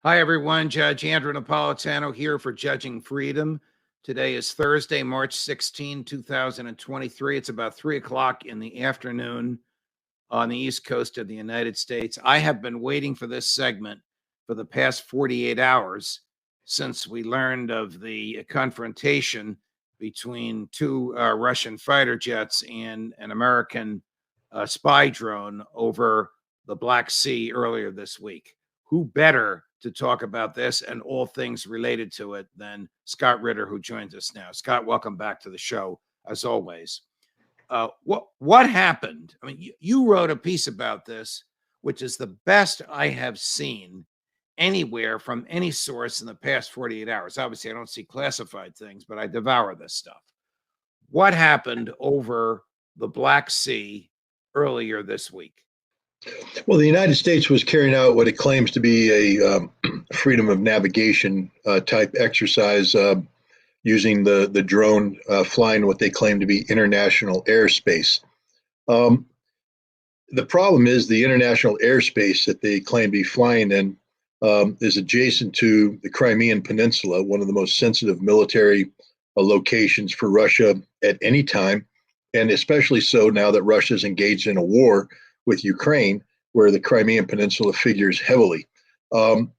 Hi, everyone. Judge Andrew Napolitano here for Judging Freedom. Today is Thursday, March 16, 2023. It's about 3 o'clock in the afternoon on the East Coast of the United States. I have been waiting for this segment for the past 48 hours since we learned of the confrontation between two Russian fighter jets and an American spy drone over the Black Sea earlier this week. Who better to talk about this and all things related to it than Scott Ritter, who joins us now. Scott, welcome back to the show, as always. What happened? I mean, you wrote a piece about this, which is the best I have seen anywhere from any source in the past 48 hours. Obviously, I don't see classified things, but I devour this stuff. What happened over the Black Sea earlier this week? Well, the United States was carrying out what it claims to be a freedom of navigation type exercise using the drone flying what they claim to be international airspace. The problem is the international airspace that they claim to be flying in is adjacent to the Crimean Peninsula, one of the most sensitive military locations for Russia at any time, and especially so now that Russia is engaged in a war with Ukraine, where the Crimean Peninsula figures heavily. One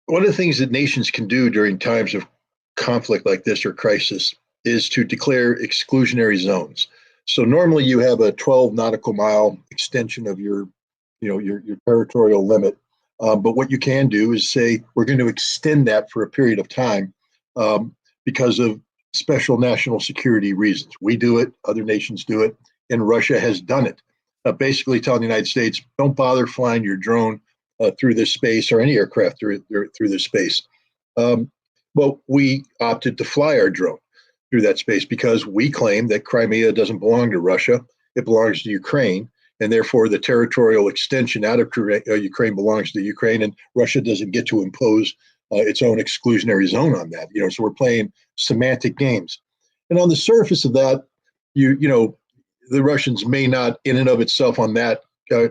of the things that nations can do during times of conflict like this or crisis is to declare exclusionary zones. So normally you have a 12 nautical mile extension of your territorial limit. But what you can do is say, we're going to extend that for a period of time because of special national security reasons. We do it, other nations do it, and Russia has done it. Basically telling the United States, don't bother flying your drone through this space or any aircraft through this space. Well, we opted to fly our drone through that space because we claim that Crimea doesn't belong to Russia. It belongs to Ukraine, and therefore the territorial extension out of Ukraine belongs to Ukraine, and Russia doesn't get to impose its own exclusionary zone on that. So we're playing semantic games. And on the surface of that, the Russians may not, in and of itself, on that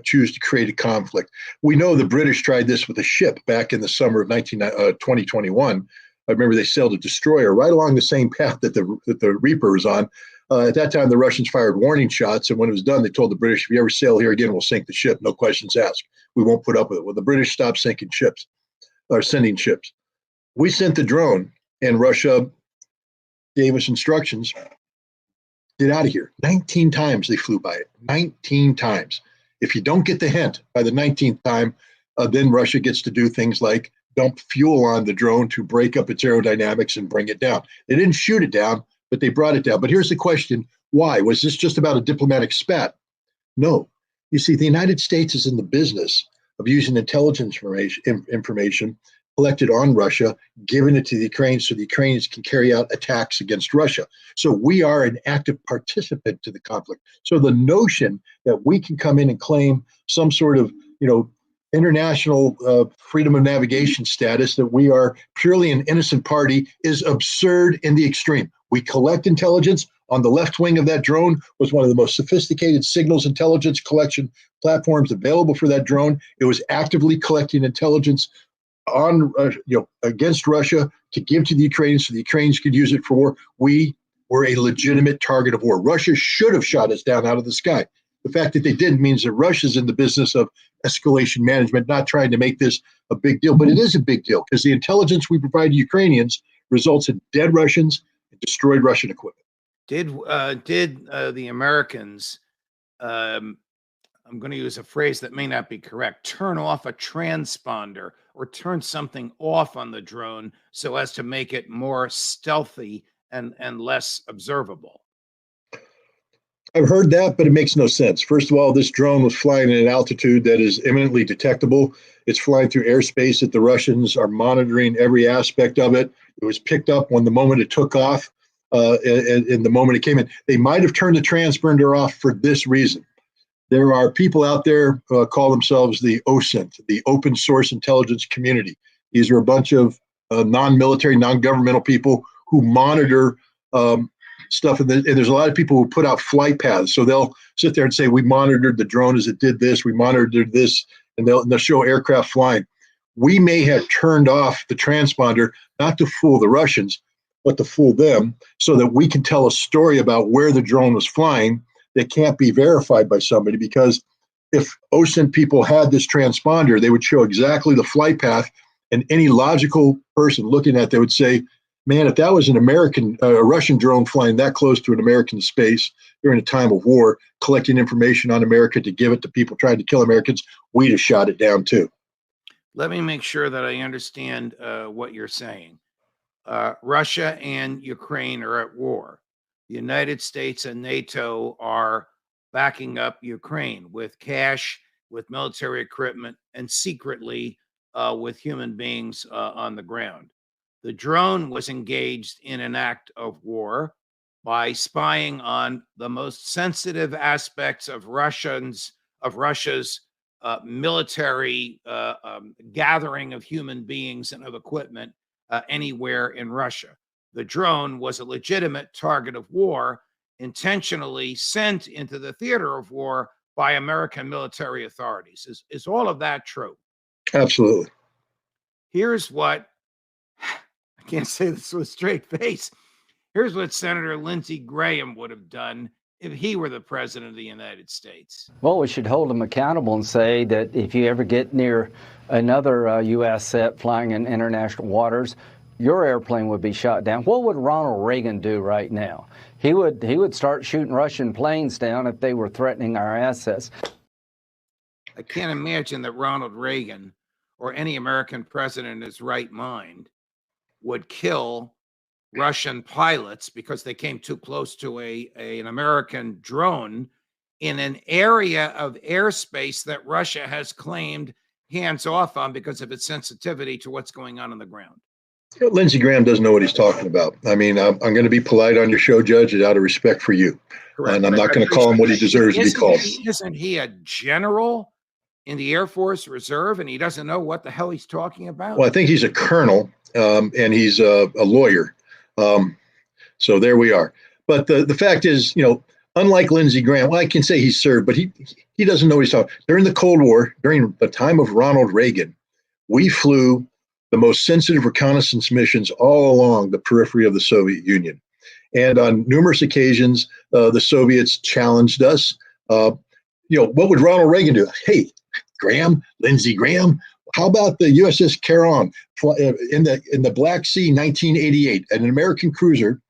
choose to create a conflict. We know the British tried this with a ship back in the summer of 2021. I remember they sailed a destroyer right along the same path that the Reaper was on. At that time, the Russians fired warning shots, and when it was done, they told the British, if you ever sail here again, we'll sink the ship, no questions asked. We won't put up with it. Well, the British stopped sinking ships, or sending ships. We sent the drone, and Russia gave us instructions. Get out of here. 19 times they flew by it. 19 times. If you don't get the hint by the 19th time, then Russia gets to do things like dump fuel on the drone to break up its aerodynamics and bring it down. They didn't shoot it down, but they brought it down. But here's the question. Why? Was this just about a diplomatic spat? No. You see, the United States is in the business of using intelligence information collected on Russia, giving it to the Ukraine so the Ukrainians can carry out attacks against Russia. So we are an active participant to the conflict. So the notion that we can come in and claim some sort of, international freedom of navigation status, that we are purely an innocent party, is absurd in the extreme. We collect intelligence. On the left wing of that drone was one of the most sophisticated signals intelligence collection platforms available for that drone. It was actively collecting intelligence on against Russia to give to the Ukrainians so the Ukrainians could use it for war. We were a legitimate target of war. Russia should have shot us down out of the sky. The fact that they didn't means that Russia's in the business of escalation management, not trying to make this a big deal, but it is a big deal because the intelligence we provide to Ukrainians results in dead Russians and destroyed Russian equipment. Did the Americans, I'm going to use a phrase that may not be correct, turn off a transponder or turn something off on the drone so as to make it more stealthy and less observable? I've heard that, but it makes no sense. First of all, this drone was flying at an altitude that is imminently detectable. It's flying through airspace that the Russians are monitoring every aspect of it. It was picked up when the moment it took off and the moment it came in. They might have turned the transponder off for this reason. There are people out there who call themselves the OSINT, the Open Source Intelligence Community. These are a bunch of non-military, non-governmental people who monitor stuff. And there's a lot of people who put out flight paths. So they'll sit there and say, we monitored the drone as it did this, we monitored this, and they'll show aircraft flying. we may have turned off the transponder, not to fool the Russians, but to fool them, so that we can tell a story about where the drone was flying that can't be verified by somebody. Because if OSINT people had this transponder, they would show exactly the flight path, and any logical person looking at that would say, man, if that was a Russian drone flying that close to an American space during a time of war, collecting information on America to give it to people trying to kill Americans, we'd have shot it down too. Let me make sure that I understand what you're saying. Russia and Ukraine are at war. The United States and NATO are backing up Ukraine with cash, with military equipment, and secretly with human beings on the ground. The drone was engaged in an act of war by spying on the most sensitive aspects of Russia's military gathering of human beings and of equipment anywhere in Russia. The drone was a legitimate target of war, intentionally sent into the theater of war by American military authorities. Is all of that true? Absolutely. Here's what, I can't say this with a straight face. Here's what Senator Lindsey Graham would have done if he were the president of the United States. Well, we should hold him accountable and say that if you ever get near another U.S. set flying in international waters, your airplane would be shot down. What would Ronald Reagan do right now? He would start shooting Russian planes down if they were threatening our assets. I can't imagine that Ronald Reagan or any American president in his right mind would kill Russian pilots because they came too close to an American drone in an area of airspace that Russia has claimed hands off on because of its sensitivity to what's going on the ground. Lindsey Graham doesn't know what he's talking about. I mean, I'm going to be polite on your show, Judge, out of respect for you. Correct. And I'm not going to call him what he deserves to be called. Isn't he a general in the Air Force Reserve, and he doesn't know what the hell he's talking about? Well, I think he's a colonel, and he's a lawyer. So there we are. But the fact is, unlike Lindsey Graham, well, I can say he served, but he doesn't know what he's talking. During the Cold War, during the time of Ronald Reagan, we flew the most sensitive reconnaissance missions all along the periphery of the Soviet Union. And on numerous occasions, the Soviets challenged us. What would Ronald Reagan do? Hey, Lindsey Graham, how about the USS Caron in the Black Sea, 1988? An American cruiser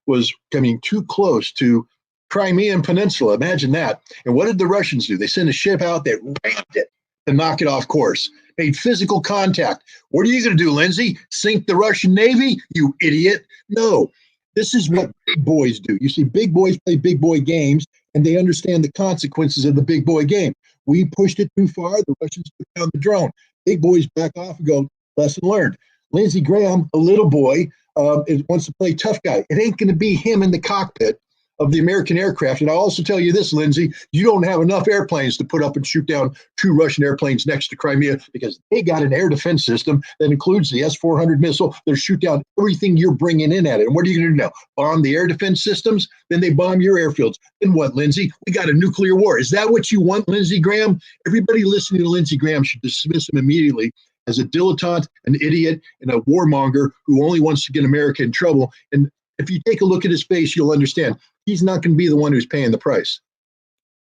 was coming too close to Crimean Peninsula. Imagine that. And what did the Russians do? They sent a ship out that rammed it to knock it off course, made physical contact. What are you going to do, Lindsey? Sink the Russian Navy? You idiot. No, this is what big boys do. You see, big boys play big boy games, and they understand the consequences of the big boy game. We pushed it too far. The Russians took down the drone. Big boys back off and go, lesson learned. Lindsey Graham, a little boy, wants to play tough guy. It ain't going to be him in the cockpit of the American aircraft. And I'll also tell you this, Lindsey, you don't have enough airplanes to put up and shoot down 2 Russian airplanes next to Crimea, because they got an air defense system that includes the S-400 missile. They'll shoot down everything you're bringing in at it. And what are you going to do now? Bomb the air defense systems? Then they bomb your airfields. Then what, Lindsey? We got a nuclear war. Is that what you want, Lindsey Graham? Everybody listening to Lindsey Graham should dismiss him immediately as a dilettante, an idiot, and a warmonger who only wants to get America in trouble. And if you take a look at his face, you'll understand he's not going to be the one who's paying the price.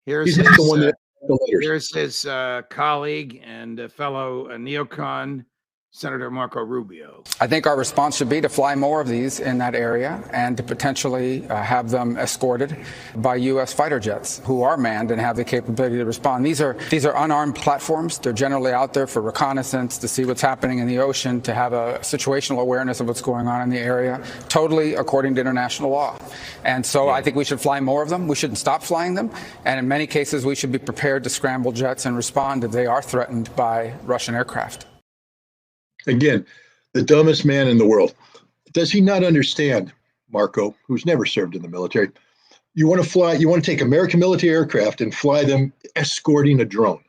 Here's his colleague and fellow neocon, Senator Marco Rubio. I think our response should be to fly more of these in that area and to potentially have them escorted by U.S. fighter jets who are manned and have the capability to respond. These are unarmed platforms. They're generally out there for reconnaissance, to see what's happening in the ocean, to have a situational awareness of what's going on in the area, totally according to international law. And so I think we should fly more of them. We shouldn't stop flying them. And in many cases, we should be prepared to scramble jets and respond if they are threatened by Russian aircraft. Again, the dumbest man in the world. Does he not understand, Marco, who's never served in the military? You want to take American military aircraft and fly them escorting a drone.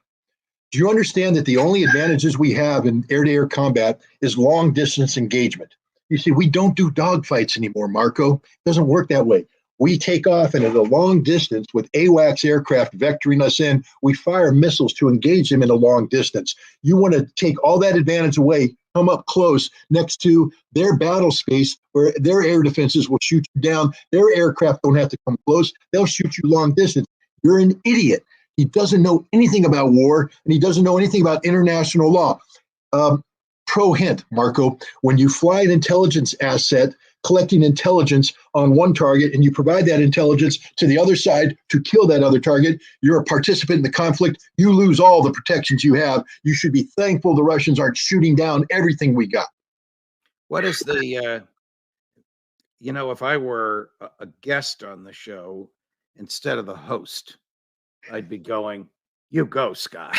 Do you understand that the only advantages we have in air-to-air combat is long-distance engagement? You see, we don't do dogfights anymore, Marco. It doesn't work that way. We take off, and at a long distance with AWACS aircraft vectoring us in, we fire missiles to engage them in a long distance. You want to take all that advantage away, come up close next to their battle space where their air defenses will shoot you down. Their aircraft don't have to come close. They'll shoot you long distance. You're an idiot. He doesn't know anything about war, and he doesn't know anything about international law. Pro hint, Marco, when you fly an intelligence asset, collecting intelligence on one target, and you provide that intelligence to the other side to kill that other target, you're a participant in the conflict. You lose all the protections you have. You should be thankful the Russians aren't shooting down everything we got. What is the, if I were a guest on the show instead of the host, I'd be going, you go, Scott.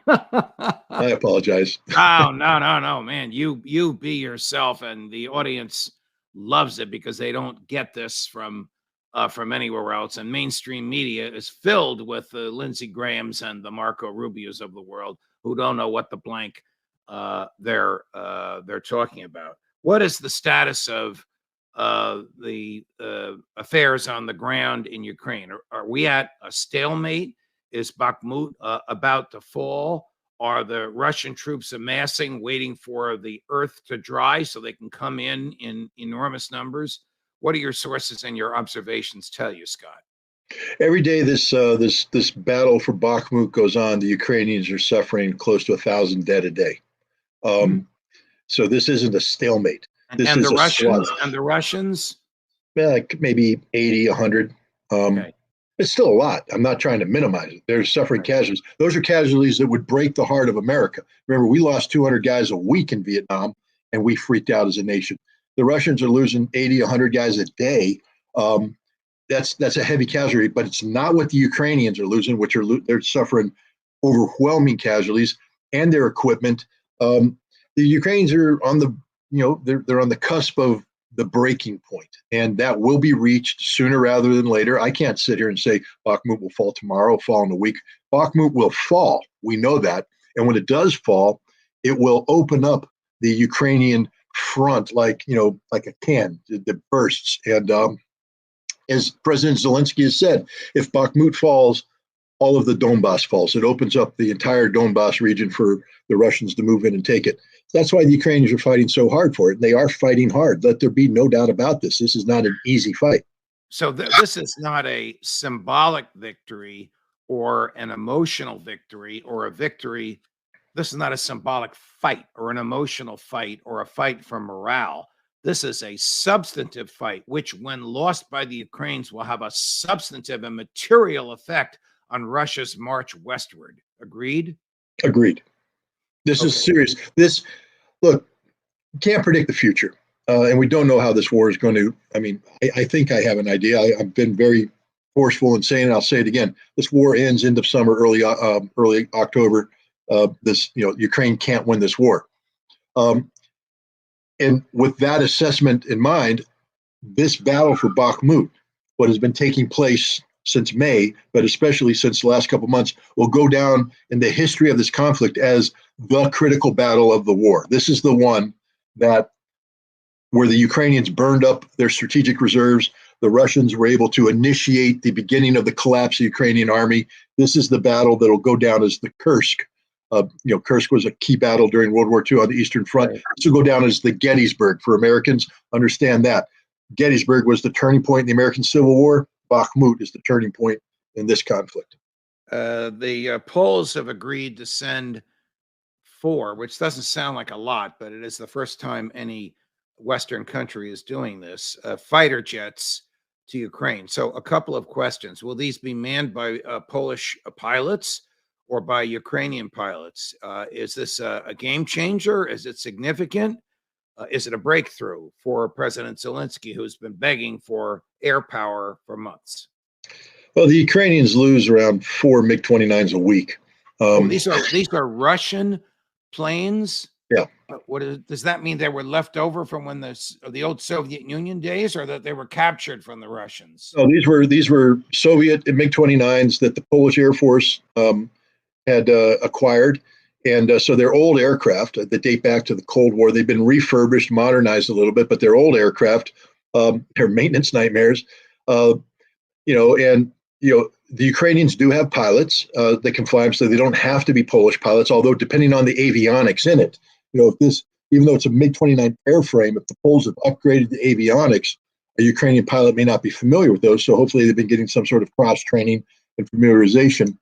I apologize. Oh, no, man. You be yourself, and the audience loves it because they don't get this from anywhere else. And mainstream media is filled with the Lindsey Grahams and the Marco Rubios of the world who don't know what the blank they're talking about. What is the status of the affairs on the ground in Ukraine? Are we at a stalemate? Is Bakhmut about to fall? Are the Russian troops amassing, waiting for the earth to dry so they can come in enormous numbers? What do your sources and your observations tell you, Scott? Every day this battle for Bakhmut goes on, the Ukrainians are suffering close to 1,000 dead a day. So this isn't a stalemate. And the Russians? Like maybe 80, 100. Okay. It's still a lot. I'm not trying to minimize it. They're suffering casualties. Those are casualties that would break the heart of America. Remember, we lost 200 guys a week in Vietnam, and we freaked out as a nation. The Russians are losing 80, 100 guys a day. That's a heavy casualty, but it's not what the Ukrainians are losing, which they're suffering overwhelming casualties and their equipment. The Ukrainians are on they're on the cusp of the breaking point, and that will be reached sooner rather than later. I can't sit here and say Bakhmut will fall tomorrow, fall in a week. Bakhmut will fall. We know that. And when it does fall, it will open up the Ukrainian front like a can that bursts. And as President Zelensky has said, if Bakhmut falls, all of the Donbass falls. It opens up the entire Donbass region for the Russians to move in and take it. That's why the Ukrainians are fighting so hard for it. They are fighting hard. Let there be no doubt about this. This is not an easy fight. So this is not a symbolic victory or an emotional victory or a victory. This is not a symbolic fight or an emotional fight or a fight for morale. This is a substantive fight, which when lost by the Ukrainians will have a substantive and material effect on Russia's march westward. Agreed? Agreed. This is serious. Look, you can't predict the future. And we don't know how this war is going to, I think I have an idea. I've been very forceful in saying it. I'll say it again. This war ends end of summer, early October. Ukraine can't win this war. And with that assessment in mind, this battle for Bakhmut, what has been taking place since May, but especially since the last couple of months, will go down in the history of this conflict as the critical battle of the war. This is the one where the Ukrainians burned up their strategic reserves. The Russians were able to initiate the beginning of the collapse of the Ukrainian army. This is the battle that will go down as the Kursk. Kursk was a key battle during World War II on the Eastern Front. Right. This will go down as the Gettysburg for Americans. Understand that. Gettysburg was the turning point in the American Civil War. Bakhmut is the turning point in this conflict. The Poles have agreed to send 4, which doesn't sound like a lot, but it is the first time any Western country is doing this, fighter jets to Ukraine. So a couple of questions. Will these be manned by Polish pilots or by Ukrainian pilots? Is this a game changer? Is it significant? Is it a breakthrough for President Zelensky, who's been begging for air power for months? Well, the Ukrainians lose around 4 MiG-29s a week. These are Russian planes? Yeah. Does that mean they were left over from when the old Soviet Union days, or that they were captured from the Russians? No, these were Soviet MiG-29s that the Polish Air Force had acquired. And so they're old aircraft that date back to the Cold War. They've been refurbished, modernized a little bit, but they're old aircraft. They're maintenance nightmares. And the Ukrainians do have pilots that can fly them, so they don't have to be Polish pilots. Although, depending on the avionics in it, even though it's a MiG-29 airframe, if the Poles have upgraded the avionics, a Ukrainian pilot may not be familiar with those. So hopefully, they've been getting some sort of cross training and familiarization.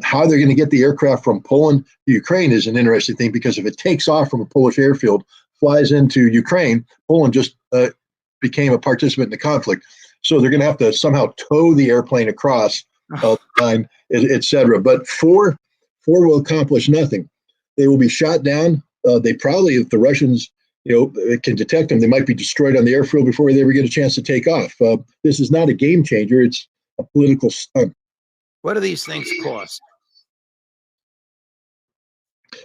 How they're going to get the aircraft from Poland to Ukraine is an interesting thing, because if it takes off from a Polish airfield, flies into Ukraine, Poland just became a participant in the conflict. So they're going to have to somehow tow the airplane across time, et cetera. But four will accomplish nothing. They will be shot down. They probably, if the Russians, can detect them, they might be destroyed on the airfield before they ever get a chance to take off. This is not a game changer. It's a political stunt. What do these things cost?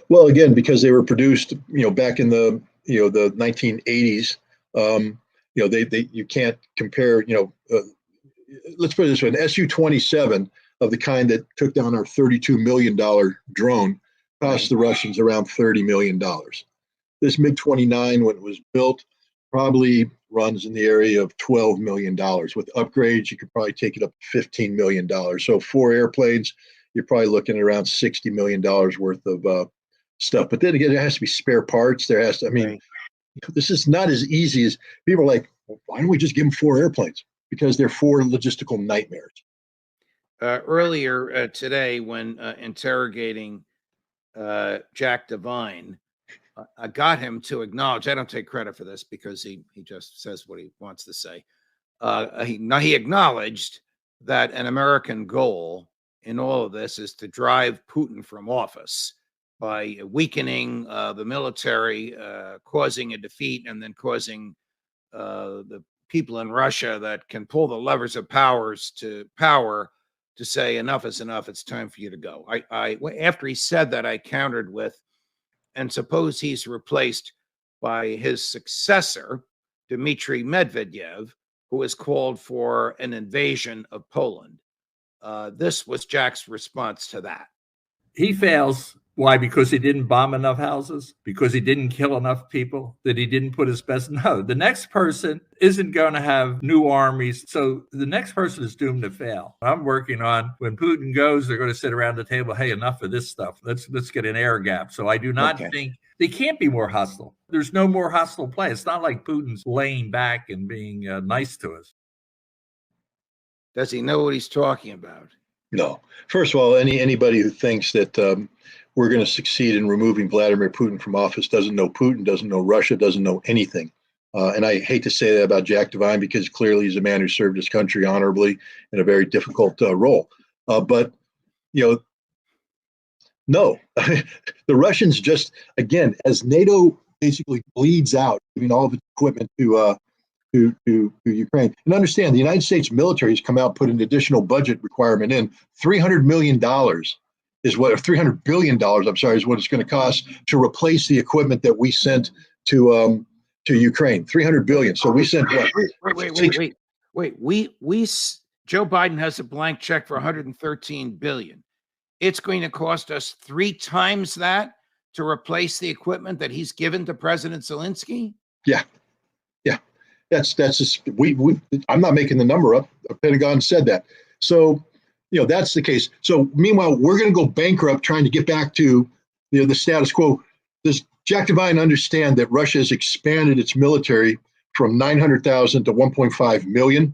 Well, again, because they were produced, back in the 1980s. You can't compare. Let's put it this way: an Su-27 of the kind that took down our $32 million drone cost the Russians around $30 million. This MiG-29, when it was built, probably runs in the area of $12 million. With upgrades, you could probably take it up to $15 million. So 4 airplanes, you're probably looking at around $60 million worth of stuff. But then again, there has to be spare parts. There has to, this is not as easy as people are like, well, why don't we just give them 4 airplanes? Because they're 4 logistical nightmares. Earlier today, when interrogating Jack Devine, I got him to acknowledge, I don't take credit for this because he just says what he wants to say. He acknowledged that an American goal in all of this is to drive Putin from office by weakening the military, causing a defeat, and then causing the people in Russia that can pull the levers of power to say enough is enough. It's time for you to go. After he said that, I countered with, and suppose he's replaced by his successor, Dmitry Medvedev, who has called for an invasion of Poland. This was Jack's response to that. He fails. Why? Because he didn't bomb enough houses? Because he didn't kill enough people? That he didn't put his best? No, the next person isn't going to have new armies. So the next person is doomed to fail. I'm working on, when Putin goes, they're going to sit around the table. Hey, enough of this stuff. Let's get an air gap. So I do not think they can't be more hostile. There's no more hostile play. It's not like Putin's laying back and being nice to us. Does he know what he's talking about? No. First of all, anybody who thinks that we're going to succeed in removing Vladimir Putin from office doesn't know Putin, doesn't know Russia, doesn't know anything. And I hate to say that about Jack Devine, because clearly he's a man who served his country honorably in a very difficult role. But no, the Russians just, again, as NATO basically bleeds out, giving all of its equipment to Ukraine. And understand, the United States military has come out, put an additional budget requirement in. $300 million is what, or $300 billion, I'm sorry, is what it's going to cost to replace the equipment that we sent to Ukraine. $300 billion. So we sent what? Wait. Joe Biden has a blank check for $113 billion. It's going to cost us 3 times that to replace the equipment that he's given to President Zelensky? Yeah. That's just, I'm not making the number up. The Pentagon said that. So, that's the case. So meanwhile, we're going to go bankrupt trying to get back to the status quo. Does Jack Devine understand that Russia has expanded its military from 900,000 to 1.5 million?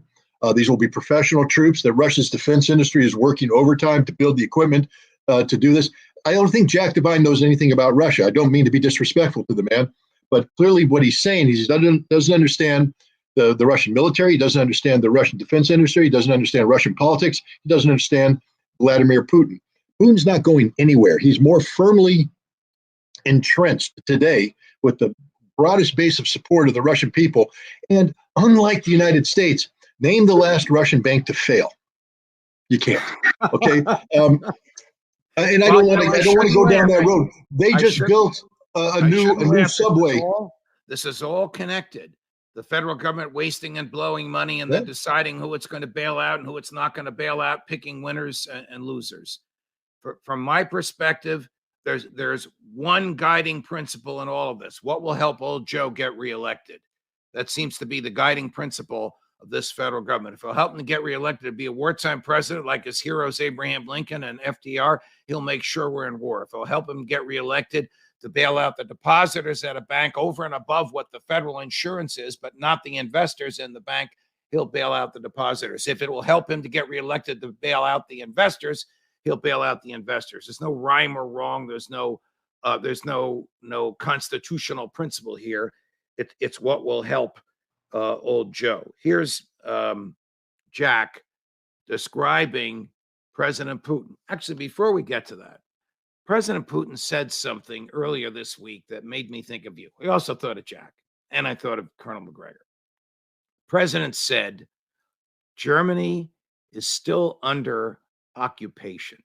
These will be professional troops, that Russia's defense industry is working overtime to build the equipment to do this. I don't think Jack Devine knows anything about Russia. I don't mean to be disrespectful to the man, but clearly what he's saying is he doesn't understand the Russian military. He doesn't understand the Russian defense industry. He doesn't understand Russian politics. He doesn't understand Vladimir Putin. Putin's not going anywhere. He's more firmly entrenched today with the broadest base of support of the Russian people. And unlike the United States, name the last Russian bank to fail. You can't. Okay. And I don't want to go down that road. They just built a new subway. This is all connected. The federal government wasting and blowing money, and then deciding who it's going to bail out and who it's not going to bail out, picking winners and losers. From my perspective, there's one guiding principle in all of this. What will help old Joe get reelected? That seems to be the guiding principle of this federal government. If he'll help him to get reelected to be a wartime president like his heroes Abraham Lincoln and FDR, he'll make sure we're in war. If he'll help him get reelected to bail out the depositors at a bank over and above what the federal insurance is, but not the investors in the bank, he'll bail out the depositors. If it will help him to get reelected to bail out the investors, he'll bail out the investors. There's no rhyme or wrong. There's no constitutional principle here. It's what will help old Joe. Here's Jack describing President Putin. Actually, before we get to that, President Putin said something earlier this week that made me think of you. I also thought of Jack, and I thought of Colonel McGregor. President said, Germany is still under occupation.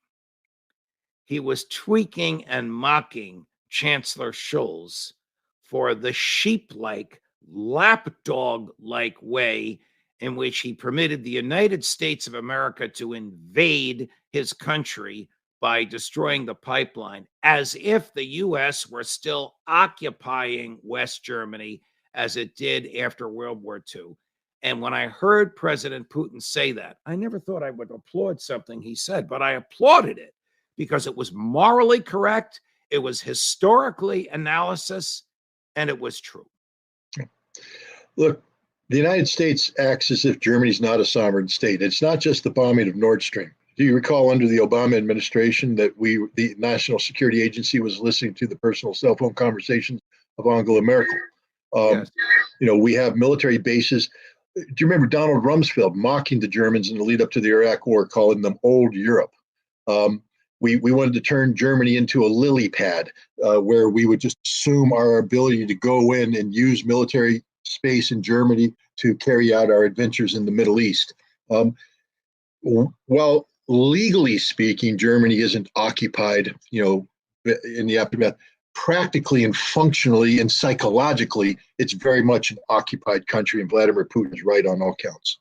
He was tweaking and mocking Chancellor Scholz for the sheep-like, lapdog-like way in which he permitted the United States of America to invade his country by destroying the pipeline, as if the U.S. were still occupying West Germany as it did after World War II. And when I heard President Putin say that, I never thought I would applaud something he said, but I applauded it because it was morally correct, it was historically analysis, and it was true. Look, the United States acts as if Germany's not a sovereign state. It's not just the bombing of Nord Stream. Do you recall under the Obama administration that the National Security Agency was listening to the personal cell phone conversations of Angela Merkel? Yes. We have military bases. Do you remember Donald Rumsfeld mocking the Germans in the lead up to the Iraq War, calling them old Europe? We wanted to turn Germany into a lily pad where we would just assume our ability to go in and use military space in Germany to carry out our adventures in the Middle East. While legally speaking, Germany isn't occupied, in the aftermath, practically and functionally and psychologically, it's very much an occupied country, and Vladimir Putin is right on all counts.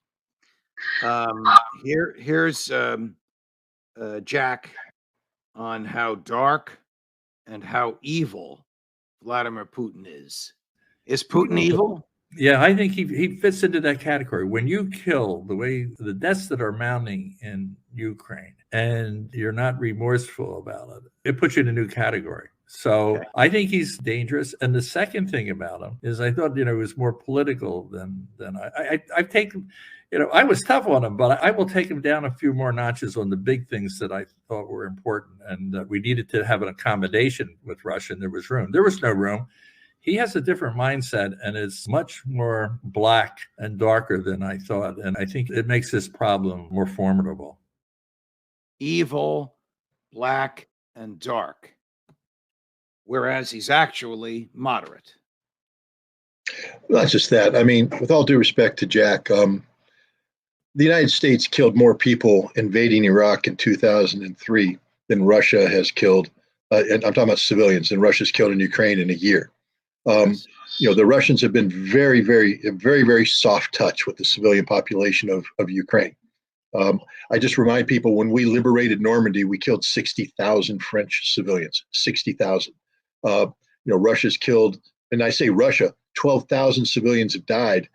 Here's Jack on how dark and how evil Vladimir Putin is. Is Putin evil? Yeah, I think he fits into that category. When you kill the deaths that are mounting in Ukraine and you're not remorseful about it, it puts you in a new category. So okay. I think he's dangerous. And the second thing about him is I thought, he was more political than I've taken, I was tough on him, but I will take him down a few more notches on the big things that I thought were important. And we needed to have an accommodation with Russia, and there was room. There was no room. He has a different mindset and is much more black and darker than I thought. And I think it makes this problem more formidable. Evil, black, and dark. Whereas he's actually moderate. Not just that. I mean, with all due respect to Jack, the United States killed more people invading Iraq in 2003 than Russia has killed. And I'm talking about civilians, than Russia's killed in Ukraine in a year. Yes. The Russians have been very, very, very, very soft touch with the civilian population of Ukraine. I just remind people, when we liberated Normandy, we killed 60,000 French civilians, 60,000. Russia's killed, and I say Russia, 12,000 civilians have died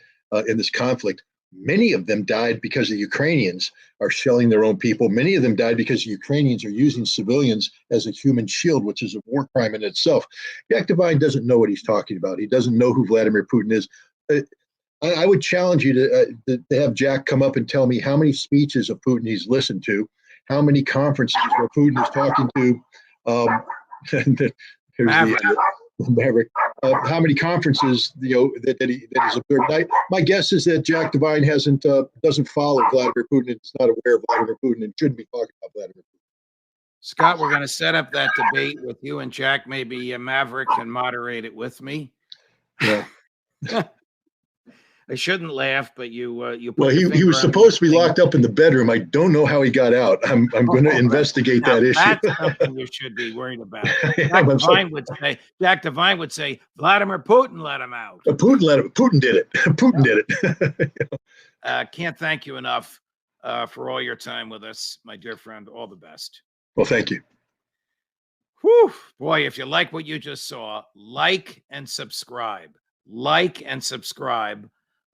in this conflict. Many of them died because the Ukrainians are shelling their own people. Many of them died because the Ukrainians are using civilians as a human shield, which is a war crime in itself. Jack Devine doesn't know what he's talking about. He doesn't know who Vladimir Putin is. I would challenge you to have Jack come up and tell me how many speeches of Putin he's listened to, how many conferences where Putin is talking to. Maverick. How many conferences that he's observed? My guess is that Jack Devine doesn't follow Vladimir Putin and is not aware of Vladimir Putin and shouldn't be talking about Vladimir Putin. Scott, we're going to set up that debate with you and Jack. Maybe Maverick can moderate it with me. Yeah. I shouldn't laugh, but you put well, he was supposed to be locked up in the bedroom. I don't know how he got out. I'm going to investigate that issue. That's something you should be worried about. Jack Devine would say, Vladimir Putin let him out. Putin did it. Putin did it. Can't thank you enough for all your time with us, my dear friend. All the best. Well, thank you. Whew. Boy, if you like what you just saw, like and subscribe. Like and subscribe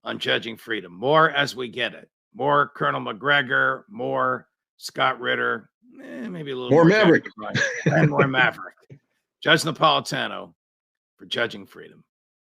on Judging Freedom. More as we get it. More Colonel McGregor, more Scott Ritter, maybe a little More Maverick. Jack O'Brien, and more Maverick. Judge Napolitano for Judging Freedom.